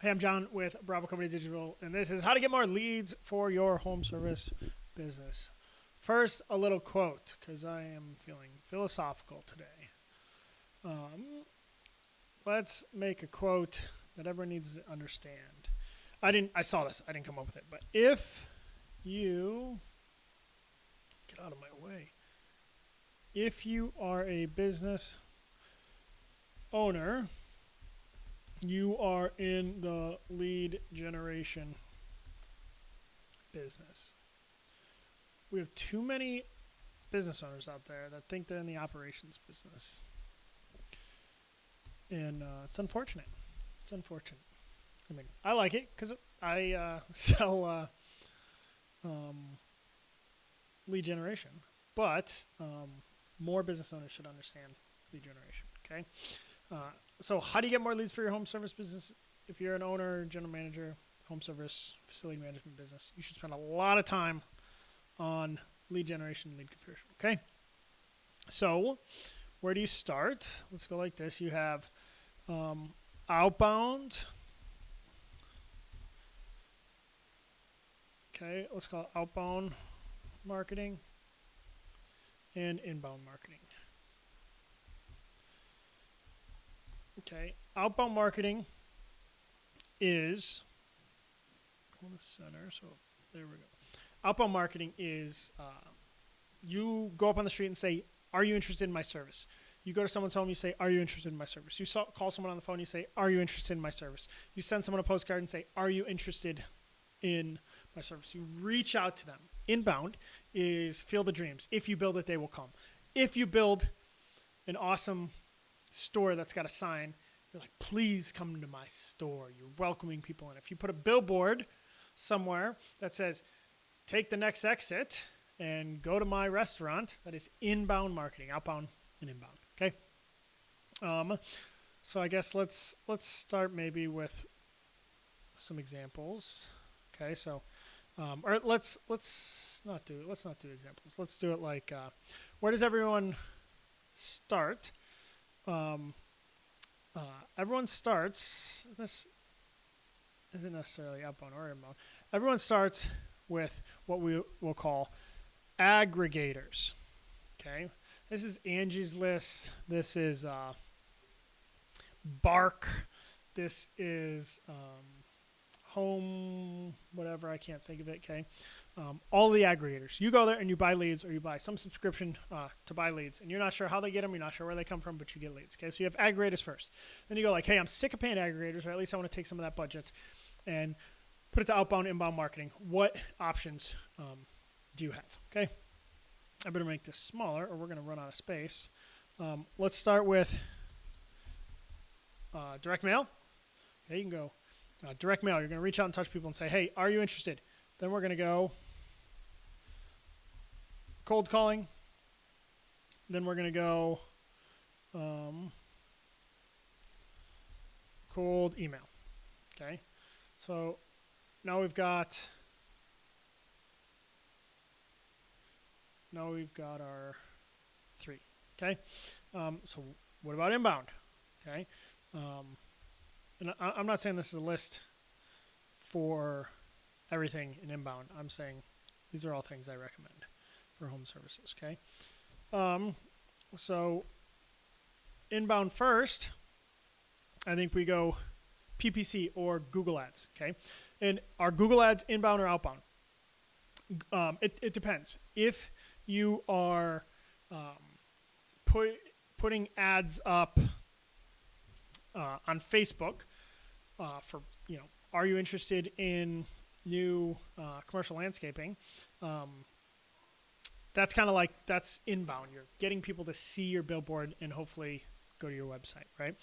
Hey, I'm John with Bravo Company Digital, and this is how to get more leads for your home service business. First, a little quote, because I am feeling philosophical today. Let's make a quote that everyone needs to understand. I saw this. I didn't come up with it, but if you get out of my way, if you are a business owner, you are in the lead generation business. We have too many business owners out there that think they're in the operations business. And it's unfortunate. It's unfortunate. I mean, I like it because I sell lead generation. But more business owners should understand lead generation, okay? So how do you get more leads for your home service business? If you're an owner, general manager, home service, facility management business, you should spend a lot of time on lead generation, lead conversion, okay? So where do you start? Let's go like this. You have outbound. Okay, let's call it outbound marketing and inbound marketing. Okay, outbound marketing is on the center. So there we go. Outbound marketing is you go up on the street and say, "Are you interested in my service?" You go to someone's home, you say, "Are you interested in my service?" You call someone on the phone, you say, "Are you interested in my service?" You send someone a postcard and say, "Are you interested in my service?" You reach out to them. Inbound is field of dreams. If you build it, they will come. If you build an awesome store that's got a sign, you're like, "Please come to my store." You're welcoming people in. If you put a billboard somewhere that says, "Take the next exit and go to my restaurant," that is inbound marketing, outbound and inbound. Okay. So I guess let's start maybe with some examples. Okay. So, or let's not do examples. Let's do it like, where does everyone start? Everyone starts. This isn't necessarily outbound or inbound. Everyone starts with what we will call aggregators. Okay. This is Angie's List. This is Bark. This is Home, whatever. I can't think of it. Okay. All the aggregators. You go there and you buy leads, or you buy some subscription to buy leads, and you're not sure how they get them. You're not sure where they come from, but you get leads. Okay. So you have aggregators first. Then you go like, "Hey, I'm sick of paying aggregators, or at least I want to take some of that budget and put it to outbound, inbound marketing. What options do you have?" Okay. I better make this smaller or we're going to run out of space. Let's start with direct mail. Okay, you can go direct mail. You're going to reach out and touch people and say, "Hey, are you interested?" Then we're going to go cold calling. Then we're going to go cold email. Okay. So now we've got our three. Okay. So what about inbound? Okay. And I'm not saying this is a list for everything in inbound. I'm saying these are all things I recommend for home services. Okay. So inbound first, I think we go PPC or Google Ads. Okay. And are Google Ads inbound or outbound? It depends. If you are putting ads up on Facebook for, are you interested in new commercial landscaping? That's kind of like, that's inbound. You're getting people to see your billboard and hopefully go to your website, right?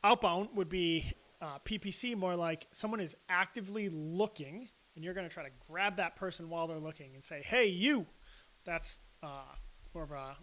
Outbound would be PPC, more like someone is actively looking and you're going to try to grab that person while they're looking and say, "Hey, you." That's more of a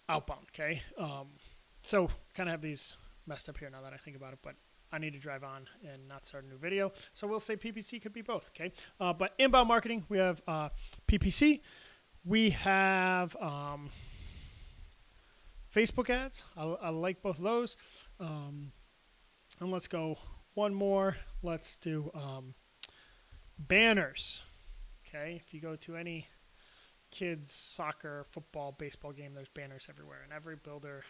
outbound, okay? So kind of have these messed up here now that I think about it, but I need to drive on and not start a new video. So we'll say PPC could be both, okay? But inbound marketing, we have PPC. We have Facebook ads. I like both of those. And let's go one more. Let's do banners. Okay, if you go to any kids soccer, football, baseball game, there's banners everywhere, and every builder,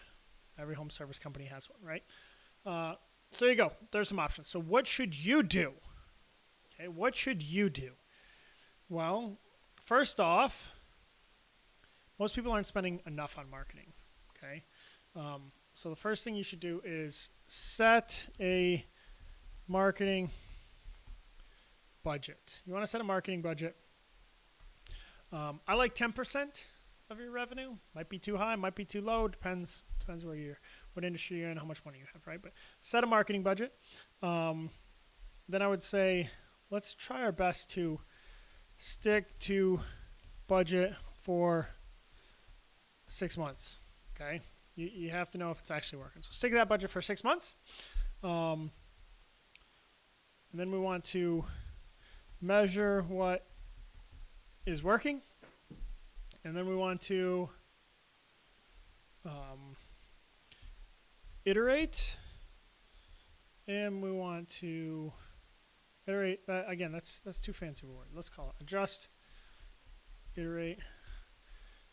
every home service company has one, right? So there you go. There's some options. So what should you do? Okay, what should you do? Well, first off, most people aren't spending enough on marketing. Okay, so the first thing you should do is set a marketing budget. You want to set a marketing budget. I like 10% of your revenue. Might be too high, might be too low. Depends where what industry you're in, how much money you have, right? But set a marketing budget. Then I would say, let's try our best to stick to budget for 6 months. Okay, you have to know if it's actually working. So stick to that budget for 6 months. And then we want to measure what is working, and then we want to iterate, and we want to iterate. Again, that's too fancy of a word. Let's call it adjust, iterate,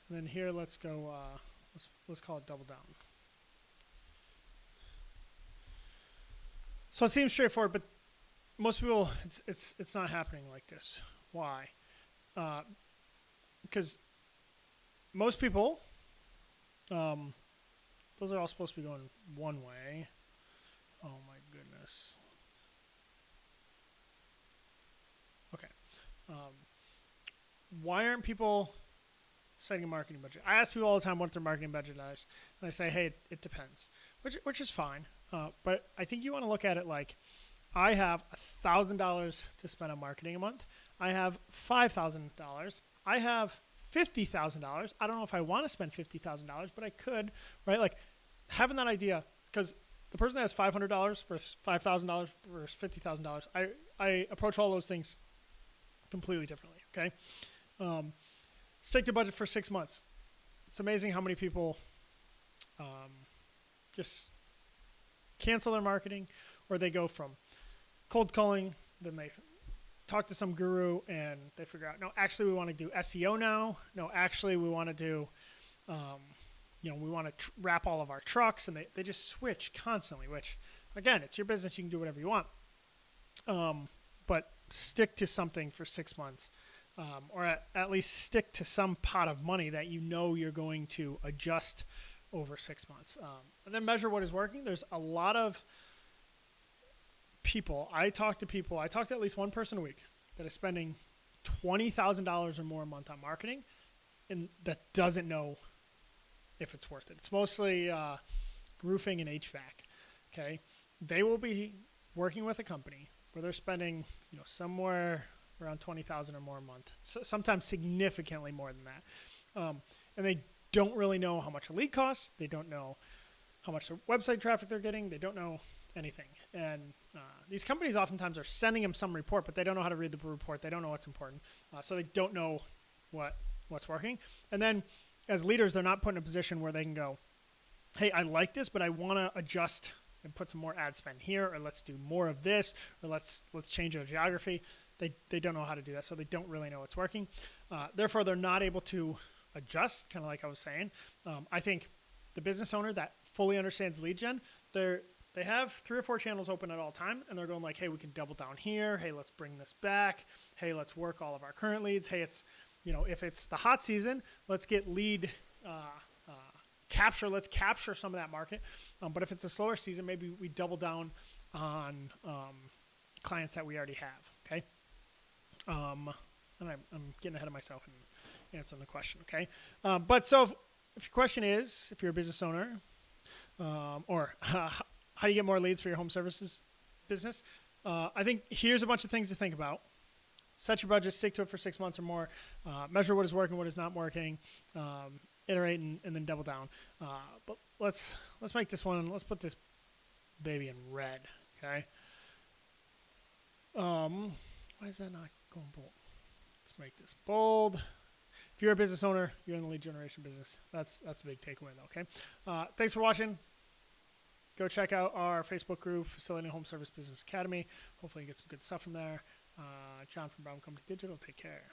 and then here let's go. Let's call it double down. So it seems straightforward, but most people, it's not happening like this. Why? Because most people, those are all supposed to be going one way. Oh my goodness. Okay. Why aren't people setting a marketing budget? I ask people all the time what their marketing budget is, and I say, hey, it depends, which is fine. But I think you want to look at it like, I have $1,000 to spend on marketing a month. I have $5,000. I have $50,000. I don't know if I want to spend $50,000, but I could, right? Like having that idea, because the person that has $500 versus $5,000 versus $50,000, I approach all those things completely differently. Okay, stick to budget for 6 months. It's amazing how many people just cancel their marketing, or they go from cold calling, then they talk to some guru and they figure out, no, actually we want to do SEO now. No, actually we want to do, we want to wrap all of our trucks, and they just switch constantly, which again, it's your business. You can do whatever you want. But stick to something for 6 months, or at least stick to some pot of money that you know you're going to adjust over 6 months. And then measure what is working. There's a lot of people. I talk to at least one person a week that is spending $20,000 or more a month on marketing, and that doesn't know if it's worth it. It's mostly roofing and HVAC. Okay, they will be working with a company where they're spending, somewhere around $20,000 or more a month. So sometimes significantly more than that, and they don't really know how much a lead costs. They don't know how much website traffic they're getting. They don't know anything. And these companies oftentimes are sending them some report, but they don't know how to read the report. They don't know what's important. So they don't know what's working. And then as leaders, they're not put in a position where they can go, hey, I like this, but I want to adjust and put some more ad spend here, or let's do more of this, or let's change our geography. They don't know how to do that, so they don't really know what's working. Therefore, they're not able to adjust, kind of like I was saying. I think the business owner that fully understands lead gen, they have 3 or 4 channels open at all time, and they're going like, hey, we can double down here. Hey, let's bring this back. Hey, let's work all of our current leads. Hey, it's, if it's the hot season, let's get lead capture. Let's capture some of that market. But if it's a slower season, maybe we double down on clients that we already have. Okay. And I'm getting ahead of myself and answering the question. Okay. But so if your question is, if you're a business owner, or how do you get more leads for your home services business? I think here's a bunch of things to think about. Set your budget, stick to it for 6 months or more, measure what is working, what is not working, iterate, and then double down. But let's make this one, let's put this baby in red, okay? Why is that not going bold? Let's make this bold. If you're a business owner, you're in the lead generation business. That's a big takeaway, though, okay? Thanks for watching. Go check out our Facebook group, Facility and Home Service Business Academy. Hopefully you get some good stuff from there. John from Brown Company Digital. Take care.